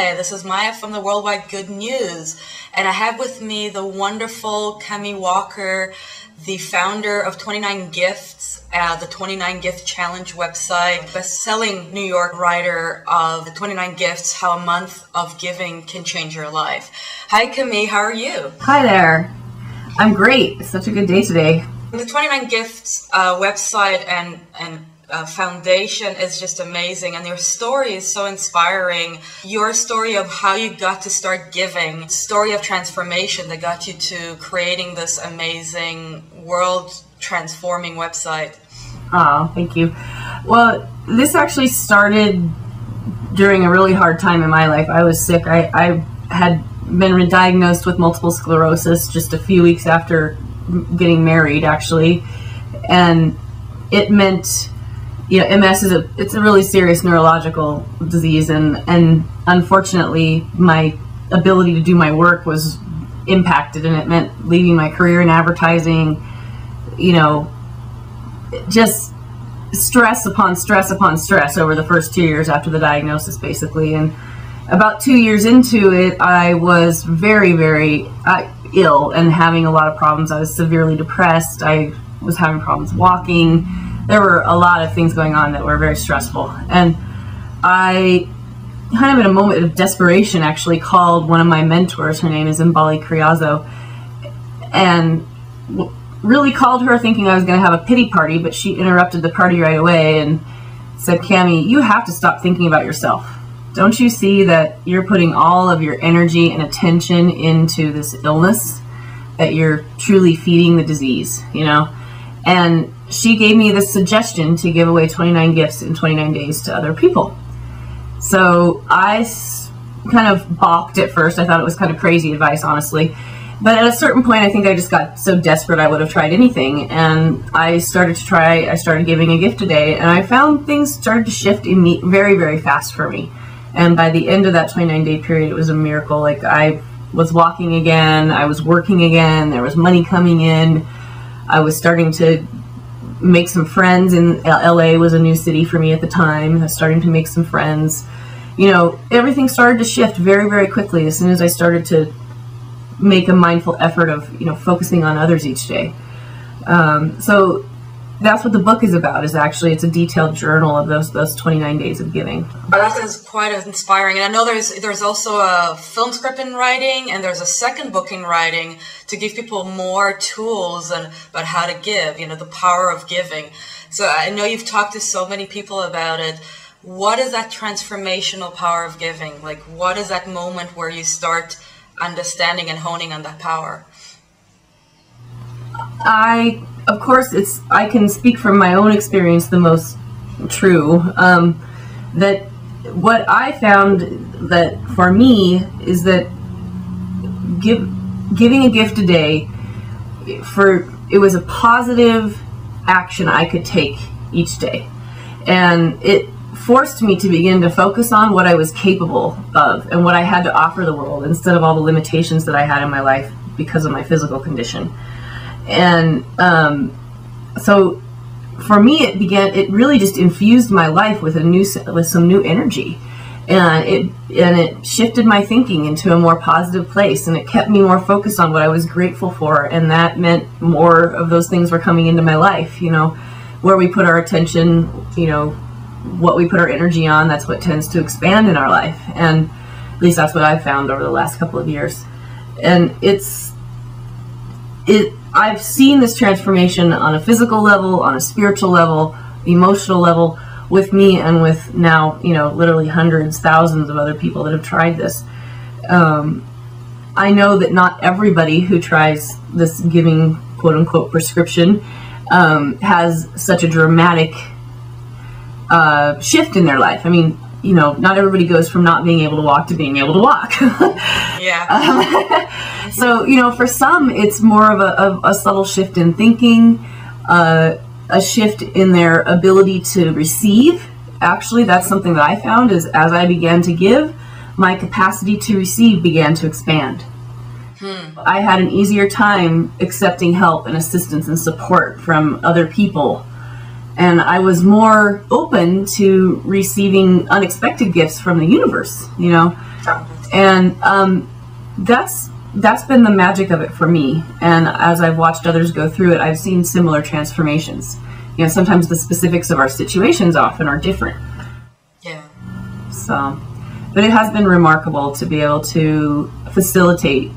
Hi, this is Maya from the Worldwide Good News, and I have with me the wonderful Cami Walker, the founder of 29 Gifts, the 29 Gift Challenge website, best-selling New York writer of the 29 Gifts, How a Month of Giving Can Change Your Life. Hi Cami, how are you? Hi there. I'm great. It's such a good day today. The 29 Gifts website and foundation is just amazing, and your story is so inspiring. Your story of how you got to start giving, story of transformation that got you to creating this amazing world-transforming website. Oh, thank you. Well, this actually started during a really hard time in my life. I was sick. I had been diagnosed with multiple sclerosis just a few weeks after getting married, actually, and it meant, you know, MS is it's a really serious neurological disease, and unfortunately my ability to do my work was impacted, and it meant leaving my career in advertising, you know, just stress upon stress upon stress over the first 2 years after the diagnosis, basically. And about 2 years into it, I was very, very ill and having a lot of problems. I was severely depressed. I was having problems walking. There were a lot of things going on that were very stressful. And I, kind of in a moment of desperation, actually called one of my mentors. Her name is Mbali Criazo. And really called her thinking I was going to have a pity party, but she interrupted the party right away and said, "Cami, you have to stop thinking about yourself. Don't you see that you're putting all of your energy and attention into this illness, that you're truly feeding the disease, you know?" And she gave me this suggestion to give away 29 gifts in 29 days to other people. So I kind of balked at first. I thought it was kind of crazy advice, honestly. But at a certain point, I think I just got so desperate I would have tried anything. And I started giving a gift a day, and I found things started to shift in me very, very fast for me. And by the end of that 29-day period, it was a miracle. Like, I was walking again, I was working again, there was money coming in, I was starting to make some friends, and LA was a new city for me at the time. I was starting to make some friends. You know, everything started to shift very, very quickly as soon as I started to make a mindful effort of, you know, focusing on others each day. So that's what the book is about. Is actually, it's a detailed journal of those 29 days of giving. That is quite inspiring. And I know there's also a film script in writing, and there's a second book in writing to give people more tools about how to give, you know, the power of giving. So I know you've talked to so many people about it. What is that transformational power of giving? Like, what is that moment where you start understanding and honing on that power? Of course, I can speak from my own experience the most true, that what I found that for me is that giving a gift a day, it was a positive action I could take each day. And it forced me to begin to focus on what I was capable of and what I had to offer the world, instead of all the limitations that I had in my life because of my physical condition. And so for me, it really just infused my life with some new energy, and it shifted my thinking into a more positive place, and it kept me more focused on what I was grateful for, and that meant more of those things were coming into my life. You know, where we put our attention, you know, what we put our energy on, that's what tends to expand in our life. And at least that's what I've found over the last couple of years. And I've seen this transformation on a physical level, on a spiritual level, emotional level, with me and with now, you know, literally hundreds, thousands of other people that have tried this. I know that not everybody who tries this giving, quote unquote, prescription has such a dramatic shift in their life. I mean, you know, not everybody goes from not being able to walk to being able to walk. Yeah. So, you know, for some, it's more of a subtle shift in thinking, a shift in their ability to receive. Actually, that's something that I found is as I began to give, my capacity to receive began to expand. I had an easier time accepting help and assistance and support from other people And I was more open to receiving unexpected gifts from the universe, you know. And that's been the magic of it for me. And as I've watched others go through it, I've seen similar transformations. You know, sometimes the specifics of our situations often are different. Yeah. So, but it has been remarkable to be able to facilitate,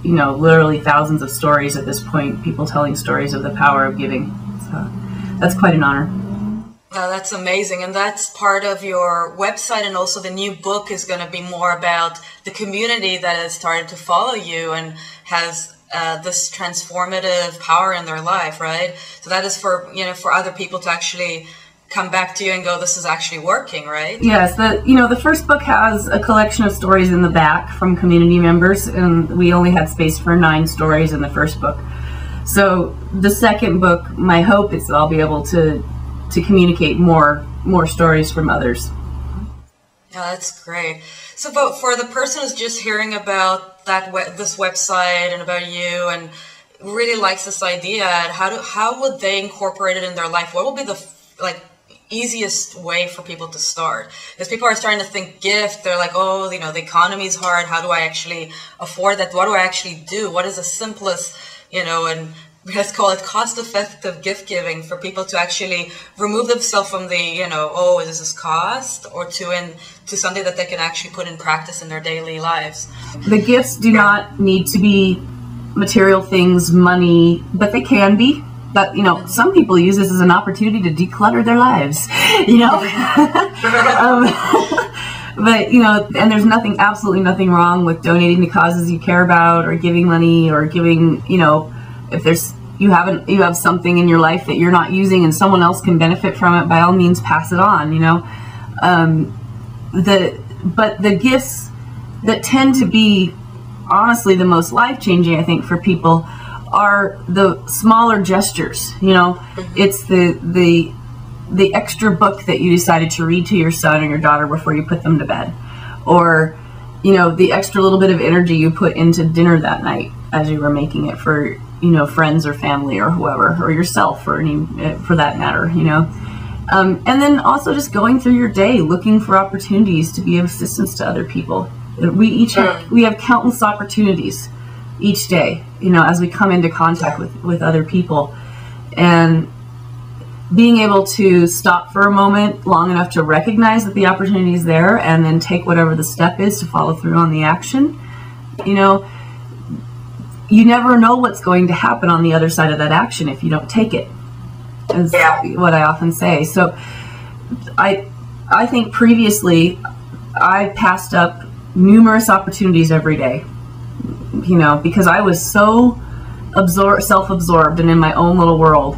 you know, literally thousands of stories at this point, people telling stories of the power of giving. So that's quite an honor. That's amazing. And that's part of your website, and also the new book is going to be more about the community that has started to follow you and has this transformative power in their life, right? So that is for, you know, for other people to actually come back to you and go, this is actually working, right? Yes, the first book has a collection of stories in the back from community members, and we only had space for 9 stories in the first book. So the second book, my hope is that I'll be able to communicate more stories from others. Yeah, that's great. So, but for the person who's just hearing about this website and about you and really likes this idea, how would they incorporate it in their life? What would be the easiest way for people to start? Because people are starting to think gift. They're like, oh, you know, the economy is hard. How do I actually afford that? What do I actually do? What is the simplest, you know, and let's call it cost-effective gift giving for people to actually remove themselves from the, you know, oh, is this cost, or to something that they can actually put in practice in their daily lives. The gifts do not need to be material things, money, but they can be. But, you know, some people use this as an opportunity to declutter their lives, you know. But, you know, and there's absolutely nothing wrong with donating to causes you care about, or giving money, or giving, you know, if you have something in your life that you're not using and someone else can benefit from it, by all means pass it on, you know. But the gifts that tend to be honestly the most life-changing, I think, for people are the smaller gestures, you know. It's the extra book that you decided to read to your son or your daughter before you put them to bed, or, you know, the extra little bit of energy you put into dinner that night as you were making it for, you know, friends or family or whoever, or yourself, or for that matter, you know. And then also just going through your day looking for opportunities to be of assistance to other people. We have countless opportunities each day, you know, as we come into contact with other people, and being able to stop for a moment long enough to recognize that the opportunity is there, and then take whatever the step is to follow through on the action. You know, you never know what's going to happen on the other side of that action if you don't take it, is what I often say. So I think previously I passed up numerous opportunities every day, you know, because I was so self-absorbed and in my own little world,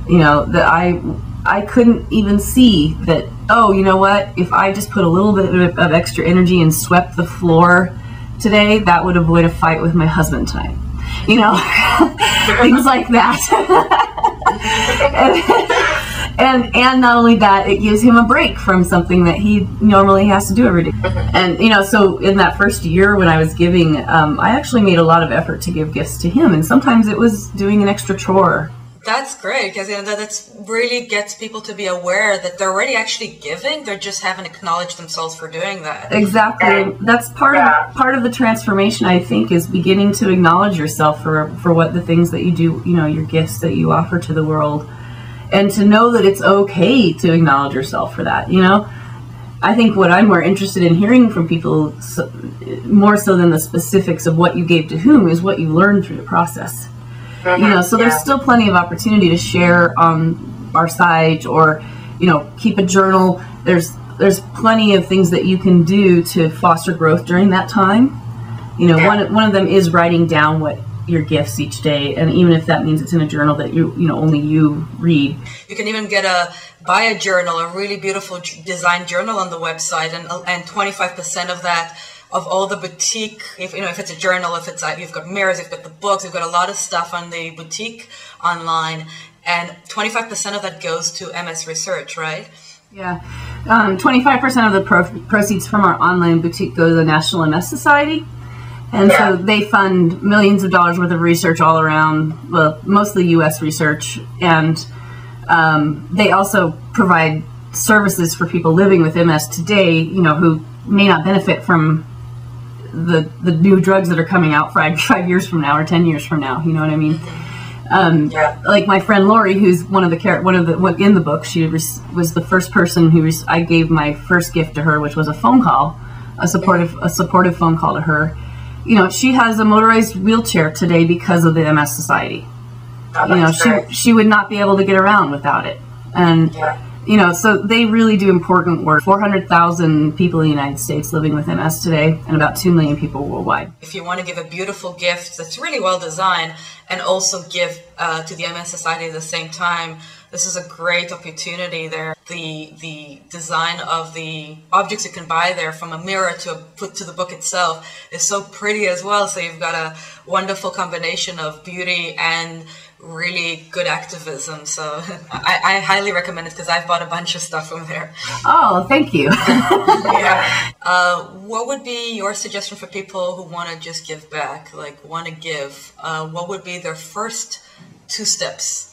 you know, that I couldn't even see that, oh, you know what, if I just put a little bit of extra energy and swept the floor today, that would avoid a fight with my husband tonight, you know. Things like that. and not only that, it gives him a break from something that he normally has to do every day. And, you know, so in that first year when I was giving, I actually made a lot of effort to give gifts to him, and sometimes it was doing an extra chore. That's great, because, you know, that's really gets people to be aware that they're already actually giving. They just haven't acknowledged themselves for doing that. Exactly. That's part of the transformation, I think, is beginning to acknowledge yourself for what the things that you do, you know, your gifts that you offer to the world, and to know that it's okay to acknowledge yourself for that, you know. I think what I'm more interested in hearing from people, more so than the specifics of what you gave to whom, is what you learned through the process. You know, so there's still plenty of opportunity to share on our site, or, you know, keep a journal. There's plenty of things that you can do to foster growth during that time. You know, one of them is writing down what your gifts each day, and even if that means it's in a journal that you know only you read. You can even buy a journal, a really beautiful design journal on the website, and 25% of that, of all the boutique, if it's a journal, if it's you've got mirrors, you've got the books, you've got a lot of stuff on the boutique online, and 25% of that goes to MS Research, right? Yeah, 25% of the proceeds from our online boutique go to the National MS Society, and so they fund millions of dollars worth of research all around, well, mostly U.S. research, and They also provide services for people living with MS today, you know, who may not benefit from the new drugs that are coming out 5 years from now or 10 years from now. You know what I mean? Like my friend Lori, who's in the book, she was the first person who I gave my first gift to her, which was a phone call, a supportive phone call to her. You know, she has a motorized wheelchair today because of the MS Society. You know, she would not be able to get around without it. And you know, so they really do important work. 400,000 people in the United States living with MS today, and about 2 million people worldwide. If you want to give a beautiful gift that's really well designed and also give to the MS Society at the same time, this is a great opportunity there. The design of the objects you can buy there, from a mirror to put to the book itself, is so pretty as well. So you've got a wonderful combination of beauty and really good activism. So I highly recommend it, because I've bought a bunch of stuff from there. Oh, thank you. What would be your suggestion for people who want to just give back, like want to give? What would be their first 2 steps?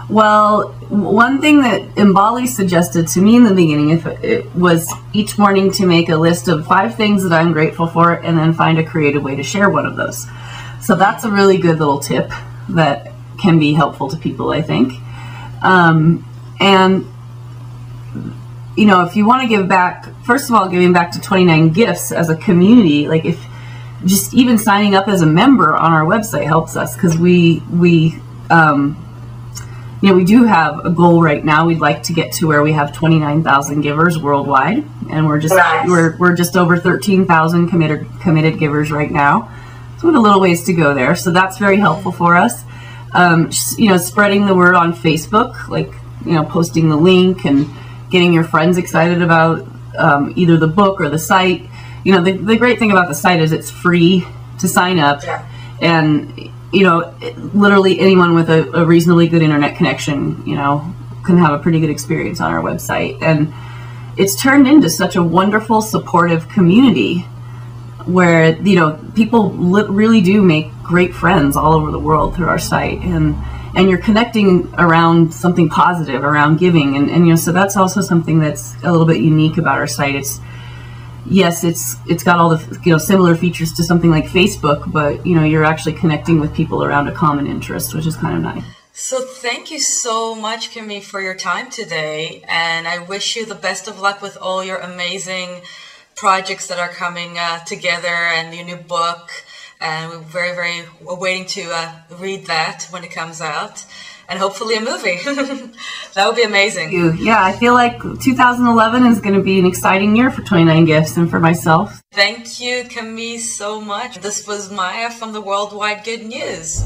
Well, one thing that Mbali suggested to me in the beginning, it was each morning to make a list of 5 things that I'm grateful for, and then find a creative way to share one of those. So that's a really good little tip that can be helpful to people, I think. And you know, if you want to give back, first of all, giving back to 29 Gifts as a community, like if just even signing up as a member on our website helps us, because you know, we do have a goal right now. We'd like to get to where we have 29,000 givers worldwide, and we're just we're just over 13,000 committed givers right now. So we have a little ways to go there. So that's very helpful for us. You know, spreading the word on Facebook, like, you know, posting the link and getting your friends excited about either the book or the site. You know, the great thing about the site is it's free to sign up, and you know, literally anyone with a reasonably good internet connection, you know, can have a pretty good experience on our website. And it's turned into such a wonderful, supportive community where, you know, people really do make great friends all over the world through our site, and you're connecting around something positive, around giving, and you know, so that's also something that's a little bit unique about our site. It's got all the, you know, similar features to something like Facebook, but you know, you're actually connecting with people around a common interest, which is kind of nice. So thank you so much, Cami, for your time today, and I wish you the best of luck with all your amazing projects that are coming together, and your new book. And we're waiting to read that when it comes out, and hopefully a movie. That would be amazing. Yeah, I feel like 2011 is going to be an exciting year for 29 Gifts and for myself. Thank you, Cami, so much. This was Maya from the Worldwide Good News.